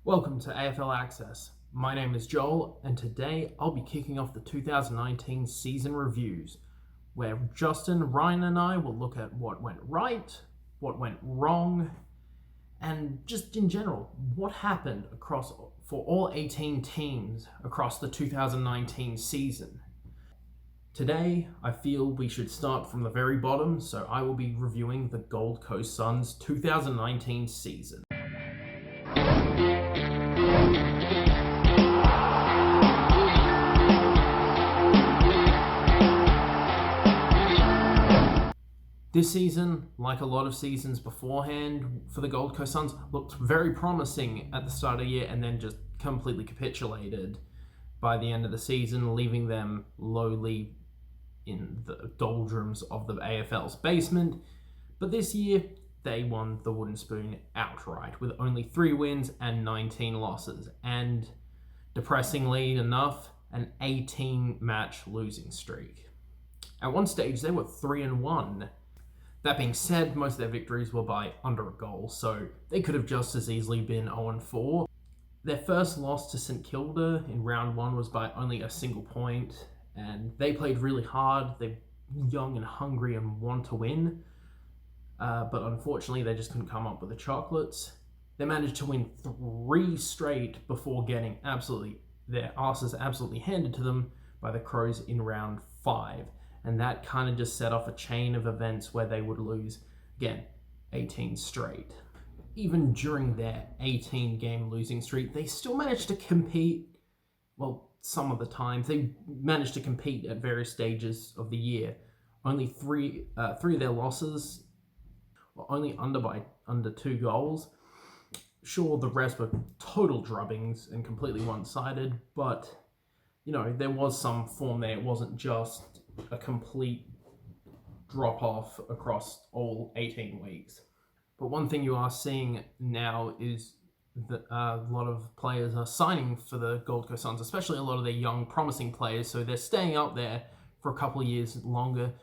Welcome to AFL Access. My name is Joel, and today I'll be kicking off the 2019 season reviews, where Justin, Ryan, and I will look at what went right, what went wrong, and just in general, what happened for all 18 teams across the 2019 season. Today, I feel we should start from the very bottom, so I will be reviewing the Gold Coast Suns 2019 season. This season, like a lot of seasons beforehand for the Gold Coast Suns, looked very promising at the start of the year and then just completely capitulated by the end of the season, leaving them lowly in the doldrums of the AFL's basement. But this year, they won the Wooden Spoon outright with only 3 wins and 19 losses, and depressingly enough, an 18-match losing streak. At one stage, they were 3-1. That being said, most of their victories were by under a goal, so they could have just as easily been 0-4. Their first loss to St Kilda in round 1 was by only a single point, and they played really hard. They're young and hungry and want to win, but unfortunately they just couldn't come up with the chocolates. They managed to win 3 straight before getting their asses absolutely handed to them by the Crows in round 5. And that kind of just set off a chain of events where they would lose, again, 18 straight. Even during their 18-game losing streak, they still managed to compete. Well, some of the times, they managed to compete at various stages of the year. Only three of their losses were only under 2 goals. Sure, the rest were total drubbings and completely one-sided, but, there was some form there. It wasn't just a complete drop-off across all 18 weeks. But one thing you are seeing now is that a lot of players are signing for the Gold Coast Suns, especially a lot of their young, promising players, so they're staying up there for a couple of years longer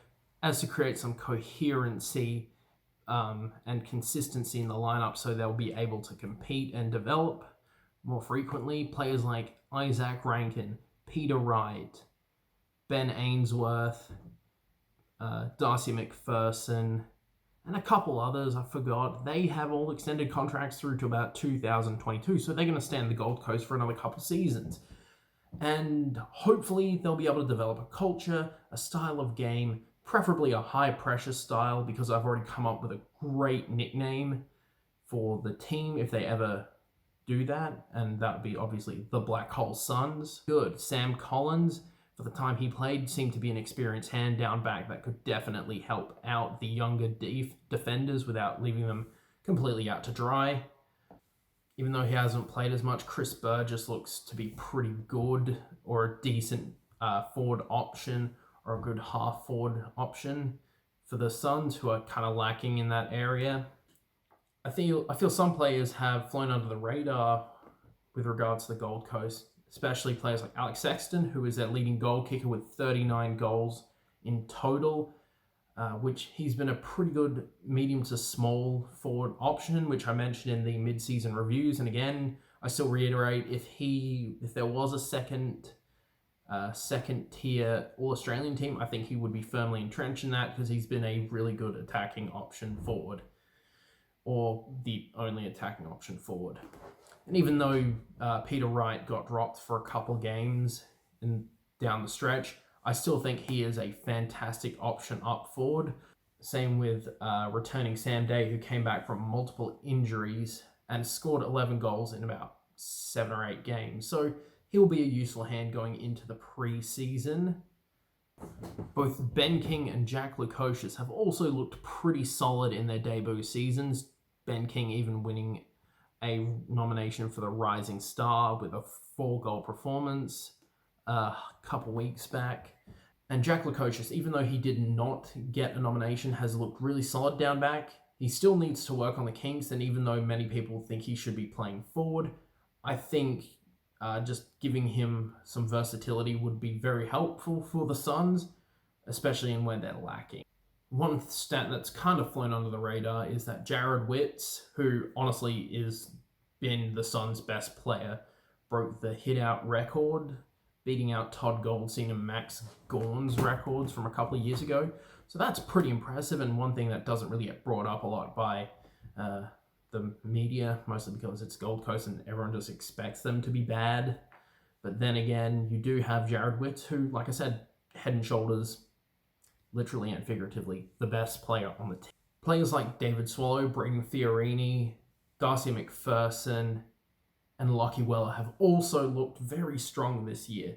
as to create some coherency and consistency in the lineup so they'll be able to compete and develop more frequently. Players like Isaac Rankin, Peter Wright, Ben Ainsworth, Darcy McPherson, and a couple others I forgot. They have all extended contracts through to about 2022, so they're going to stay on the Gold Coast for another couple seasons. And hopefully they'll be able to develop a culture, a style of game, preferably a high-pressure style, because I've already come up with a great nickname for the team if they ever do that, and that would be obviously the Black Hole Suns. Good. Sam Collins, for the time he played, seemed to be an experienced hand down back that could definitely help out the younger defenders without leaving them completely out to dry. Even though he hasn't played as much, Chris Burgess looks to be pretty good, or a decent forward option, or a good half forward option for the Suns, who are kind of lacking in that area. I feel some players have flown under the radar with regards to the Gold Coast, especially players like Alex Sexton, who is their leading goal kicker with 39 goals in total, which he's been a pretty good medium to small forward option, which I mentioned in the mid-season reviews. And again, I still reiterate, if there was a second tier All-Australian team, I think he would be firmly entrenched in that because he's been a really good attacking option forward, or the only attacking option forward. And even though Peter Wright got dropped for a couple games down the stretch, I still think he is a fantastic option up forward. Same with returning Sam Day, who came back from multiple injuries and scored 11 goals in about 7 or 8 games. So he'll be a useful hand going into the pre-season. Both Ben King and Jack Lukosius have also looked pretty solid in their debut seasons. Ben King even winning a nomination for the Rising Star with a 4-goal performance a couple weeks back. And Jack Lukosius, even though he did not get a nomination, has looked really solid down back. He still needs to work on the kinks, and even though many people think he should be playing forward, I think just giving him some versatility would be very helpful for the Suns, especially in where they're lacking. One stat that's kind of flown under the radar is that Jared Witts, who honestly is been the Suns' best player, broke the hit-out record, beating out Todd Goldstein and Max Gorn's records from a couple of years ago. So that's pretty impressive, and one thing that doesn't really get brought up a lot by the media, mostly because it's Gold Coast and everyone just expects them to be bad. But then again, you do have Jared Witts, who, like I said, head and shoulders, literally and figuratively, the best player on the team. Players like David Swallow, Braden Fiorini, Darcy McPherson, and Lockie Weller have also looked very strong this year.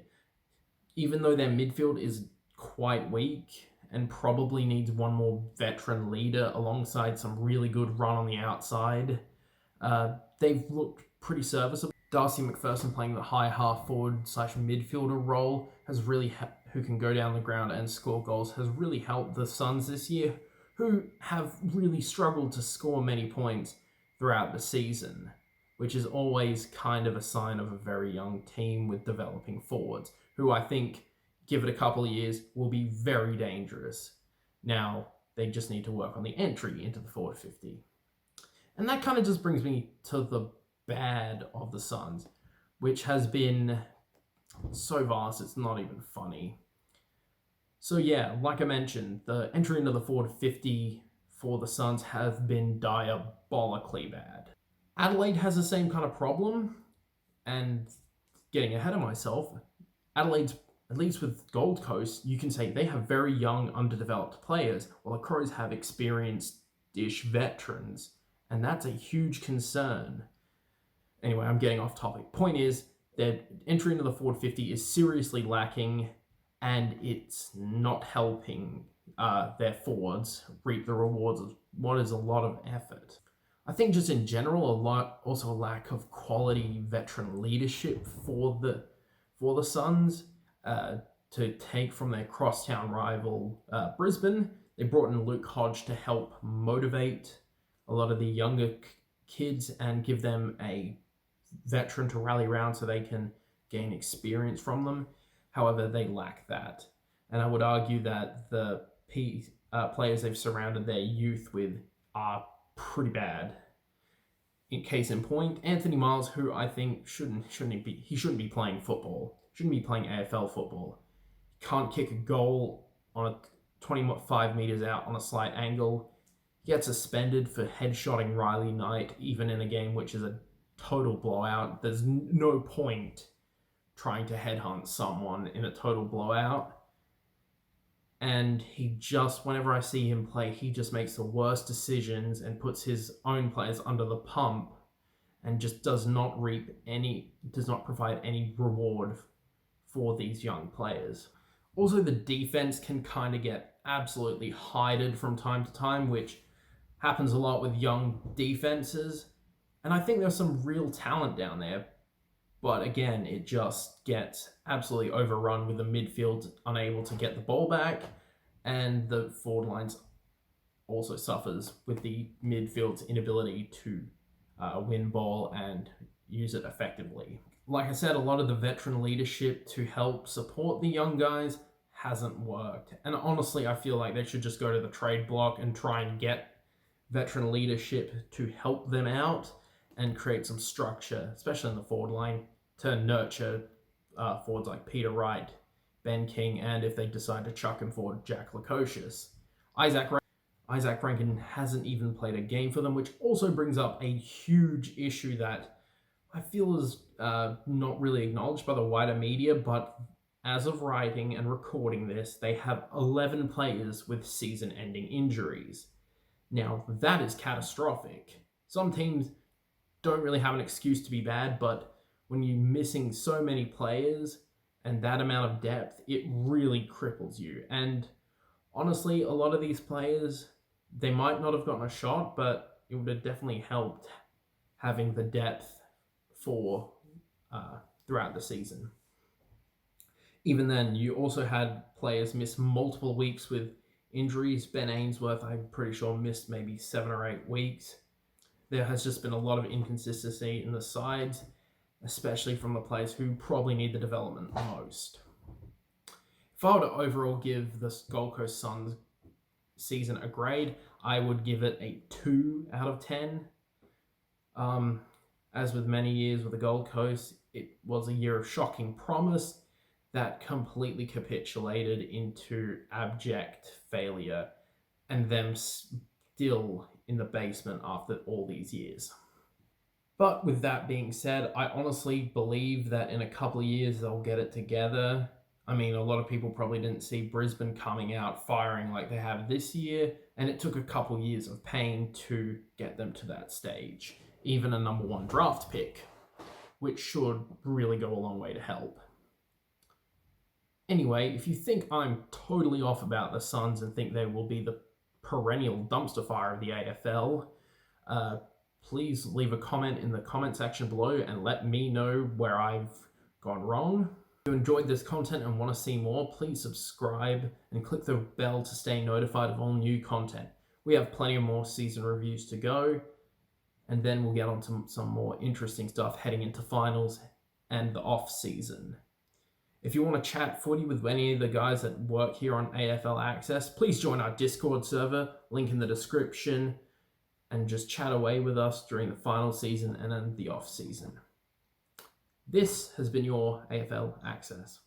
Even though their midfield is quite weak and probably needs one more veteran leader alongside some really good run on the outside, they've looked pretty serviceable. Darcy McPherson playing the high half forward / midfielder role has really who can go down the ground and score goals, has really helped the Suns this year, who have really struggled to score many points throughout the season, which is always kind of a sign of a very young team with developing forwards, who I think, give it a couple of years, will be very dangerous. Now, they just need to work on the entry into the forward 50. And that kind of just brings me to the bad of the Suns, which has been so vast it's not even funny. So yeah, like I mentioned, the entry into the forward 50 for the Suns have been diabolically bad. Adelaide has the same kind of problem, and getting ahead of myself, Adelaide's, at least with Gold Coast, you can say they have very young, underdeveloped players, while the Crows have experienced-ish veterans, and that's a huge concern. Anyway, I'm getting off topic. Point is, their entry into the forward 50 is seriously lacking, and it's not helping their forwards reap the rewards of what is a lot of effort. I think just in general, also a lack of quality veteran leadership for the Suns to take from their crosstown rival Brisbane. They brought in Luke Hodge to help motivate a lot of the younger kids and give them a veteran to rally around so they can gain experience from them. However, they lack that. And I would argue that the players they've surrounded their youth with are pretty bad. In case in point, Anthony Miles, who I think shouldn't be playing football, shouldn't be playing AFL football. Can't kick a goal on a 25 meters out on a slight angle. He gets suspended for headshotting Riley Knight, even in a game which is a total blowout. There's no point trying to headhunt someone in a total blowout. And whenever I see him play, he just makes the worst decisions and puts his own players under the pump and just does not provide any reward for these young players. Also, the defense can kind of get absolutely hided from time to time, which happens a lot with young defenses. And I think there's some real talent down there. But again, it just gets absolutely overrun with the midfield unable to get the ball back. And the forward lines also suffers with the midfield's inability to win ball and use it effectively. Like I said, a lot of the veteran leadership to help support the young guys hasn't worked. And honestly, I feel like they should just go to the trade block and try and get veteran leadership to help them out and create some structure, especially in the forward line, to nurture forwards like Peter Wright, Ben King, and if they decide to chuck him forward, Jack Lukosius. Isaac Rankin hasn't even played a game for them, which also brings up a huge issue that I feel is not really acknowledged by the wider media, but as of writing and recording this, they have 11 players with season-ending injuries. Now, that is catastrophic. Some teams don't really have an excuse to be bad, but when you're missing so many players and that amount of depth, it really cripples you. And honestly, a lot of these players, they might not have gotten a shot, but it would have definitely helped having the depth for throughout the season. Even then, you also had players miss multiple weeks with injuries. Ben Ainsworth, I'm pretty sure, missed maybe 7 or 8 weeks. There has just been a lot of inconsistency in the sides, especially from the players who probably need the development most. If I were to overall give the Gold Coast Suns season a grade, I would give it a 2 out of 10. As with many years with the Gold Coast, it was a year of shocking promise that completely capitulated into abject failure and them still in the basement after all these years. But with that being said, I honestly believe that in a couple of years they'll get it together. I mean, a lot of people probably didn't see Brisbane coming out firing like they have this year, and it took a couple years of pain to get them to that stage. Even a number 1 draft pick, which should really go a long way to help. Anyway, if you think I'm totally off about the Suns and think they will be the perennial dumpster fire of the AFL, please leave a comment in the comment section below and let me know where I've gone wrong. If you enjoyed this content and want to see more, please subscribe and click the bell to stay notified of all new content. We have plenty of more season reviews to go, and then we'll get on to some more interesting stuff heading into finals and the off season. If you want to chat footy with any of the guys that work here on AFL Access, please join our Discord server, link in the description, and just chat away with us during the final season and then the off season. This has been your AFL Access.